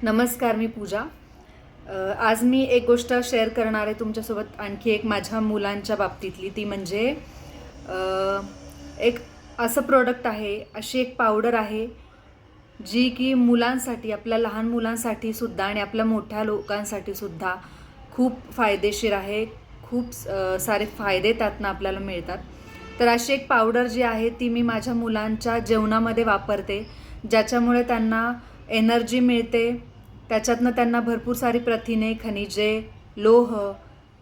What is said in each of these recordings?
नमस्कार, मी पूजा. आज मी एक गोष्ट शेअर करणार आहे तुमच्यासोबत, आणखी एक माझ्या मुलांच्या बाबतीतली. ती म्हणजे एक असं प्रोडक्ट आहे, अशी एक पावडर आहे जी की मुलांसाठी, आपल्या लहान मुलांसाठी सुद्धा आणि आपल्या मोठ्या लोकांसाठी सुद्धा खूप फायदेशीर आहे. खूप सारे फायदे त्यातनं आपल्याला मिळतात. तर अशी एक पावडर जी आहे ती मी माझ्या मुलांच्या जेवणामध्ये वापरते, ज्याच्यामुळे त्यांना एनर्जी मिळते. त्याच्यातनं त्यांना भरपूर सारी प्रथिने, खनिजे, लोह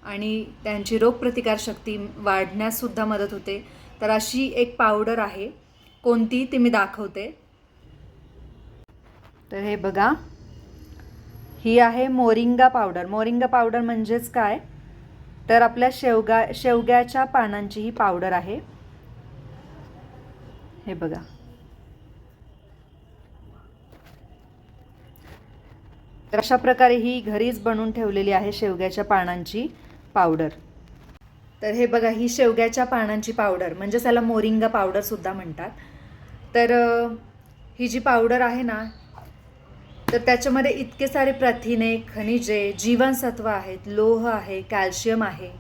आणि त्यांची रोगप्रतिकारशक्ती वाढण्याससुद्धा मदत होते. तर अशी एक पावडर आहे. कोणती ती मी दाखवते. तर हे बघा, ही आहे मोरिंगा पावडर. मोरिंगा पावडर म्हणजेच काय, तर आपल्या शेवग्याच्या पानांची ही पावडर आहे. हे बघा, तर अशा प्रकारे ही घरीच बनवून ठेवलेली आहे शेवग्याच्या पानांची पावडर. तर हे बघा, ही शेवग्याच्या पानांची पावडर, म्हणजे त्याला मोरिंगा पावडर सुद्धा म्हणतात. तर ही जी पावडर आहे ना, तर त्याच्यामध्ये इतके सारे प्रथिने, खनिजे, जीवनसत्व आहेत, लोह आहे, कॅल्शियम आहे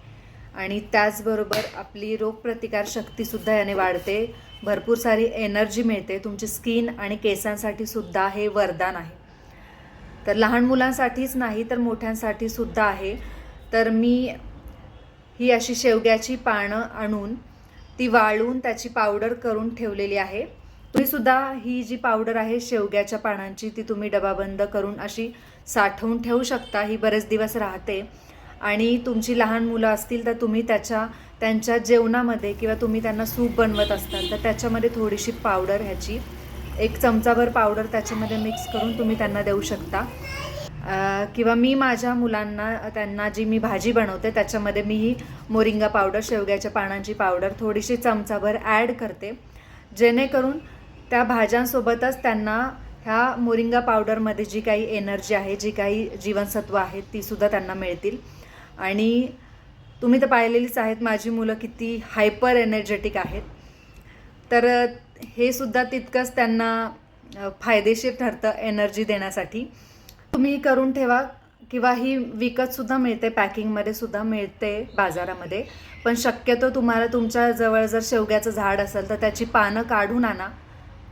आणि त्याचबरोबर आपली रोगप्रतिकारशक्तीसुद्धा याने वाढते. भरपूर सारी एनर्जी मिळते. तुमची स्किन आणि केसांसाठी सुद्धा हे वरदान आहे. तर लहान मुलांसाठीच नाही तर मोठ्यांसाठी सुद्धा आहे. तर मी ही अशी शेवग्याची पानं आणून ती वाळून त्याची पावडर करून ठेवलेली आहे. तुम्ही सुद्धा ही जी पावडर आहे शेवग्याच्या पानांची, ती तुम्ही डबाबंद करून अशी साठवून ठेवू शकता. ही बरेच दिवस राहते. आणि तुमची लहान मुलं असतील तर तुम्ही त्यांच्या जेवणामध्ये किंवा तुम्ही त्यांना सूप बनवत असाल तर त्याच्यामध्ये थोडीशी पावडर, ह्याची 1 चमचाभर पावडर त्याच्यामध्ये मिक्स करून तुम्ही त्यांना देऊ शकता. किंवा मी माझ्या मुलांना, त्यांना जी मी भाजी बनवते त्याच्यामध्ये मी ही मोरिंगा पावडर, शेवग्याच्या पानांची पावडर थोडीशी चमचाभर ॲड करते, जेणेकरून त्या भाज्यांसोबतच त्यांना ह्या मोरिंगा पावडरमध्ये जी काही एनर्जी आहे, जी काही जीवनसत्व आहेत, तीसुद्धा त्यांना मिळतील. आणि तुम्ही तर पाहिलेलीच आहेत माझी मुलं किती हायपर एनर्जेटिक आहेत. तर हे सुद्धा तितकंच त्यांना फायदेशीर ठरतं एनर्जी देण्यासाठी. तुम्ही करून ठेवा, किंवा ही विकतसुद्धा मिळते, पॅकिंगमध्ये सुद्धा मिळते बाजारामध्ये. पण शक्यतो तुम्हाला तुमच्या जवळ जर शेवग्याचं झाड असेल तर त्याची पानं काढून आणा,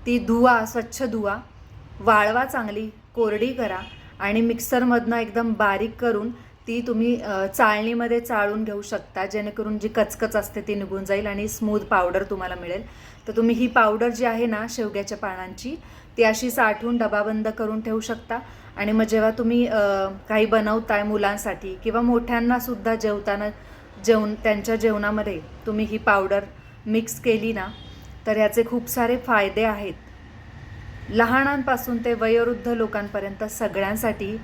ती धुवा, स्वच्छ धुवा, वाळवा, चांगली कोरडी करा आणि मिक्सरमधनं एकदम बारीक करून ती तुम्ही चाळणीमध्ये चाळून घेऊ शकता, जेणेकरून जी कचकच असते ती निघून जाईल आणि स्मूथ पावडर तुम्हाला मिळेल. तर तुम्ही ही पावडर जी आहे ना शेवग्याच्या पानांची, ती अशी साठवून डबाबंद करून ठेवू शकता. आणि मग जेव्हा तुम्ही काही बनवताय मुलांसाठी किंवा मोठ्यांनासुद्धा त्यांच्या जेवणामध्ये तुम्ही ही पावडर मिक्स केली ना, तर ह्याचे खूप सारे फायदे आहेत. लहानांपासून ते वयोवृद्ध लोकांपर्यंत सगळ्यांसाठी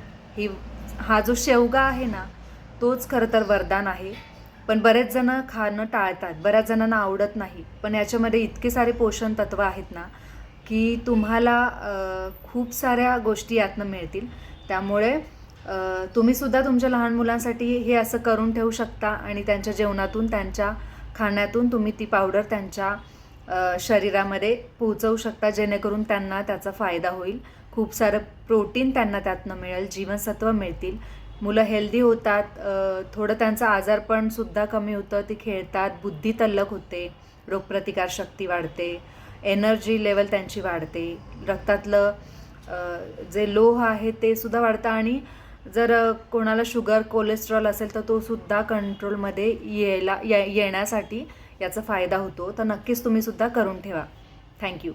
हा जो शेवगा आहे ना, तोच खरं तर वरदान आहे. पण बरेच जण खाणं टाळतात, बऱ्याच जणांना आवडत नाही. पण याच्यामध्ये इतके सारे पोषण तत्व आहेत ना, की तुम्हाला खूप साऱ्या गोष्टी यातनं मिळतील. त्यामुळे तुम्हीसुद्धा तुमच्या लहान मुलांसाठी हे असं करून ठेवू शकता आणि त्यांच्या जेवणातून, त्यांच्या खाण्यातून तुम्ही ती पावडर त्यांच्या शरीरामध्ये पोहोचवू शकता, जेणेकरून त्यांना त्याचा फायदा होईल. खूप सारं प्रोटीन त्यांना त्यातनं मिळेल, जीवनसत्व मिळतील, मुलं हेल्दी होतात, थोडं त्यांचं आजारपणसुद्धा कमी होतं, ती खेळतात, बुद्धी तल्लख होते, रोगप्रतिकारशक्ती वाढते, एनर्जी लेवल त्यांची वाढते, रक्तातलं जे लोह आहे ते सुद्धा वाढतं आणि जर कोणाला शुगर, कोलेस्ट्रॉल असेल तर तो सुद्धा कंट्रोलमध्ये येण्यासाठी याचा फायदा होतो. तर नक्कीच तुम्ही सुद्धा करून ठेवा. थँक्यू.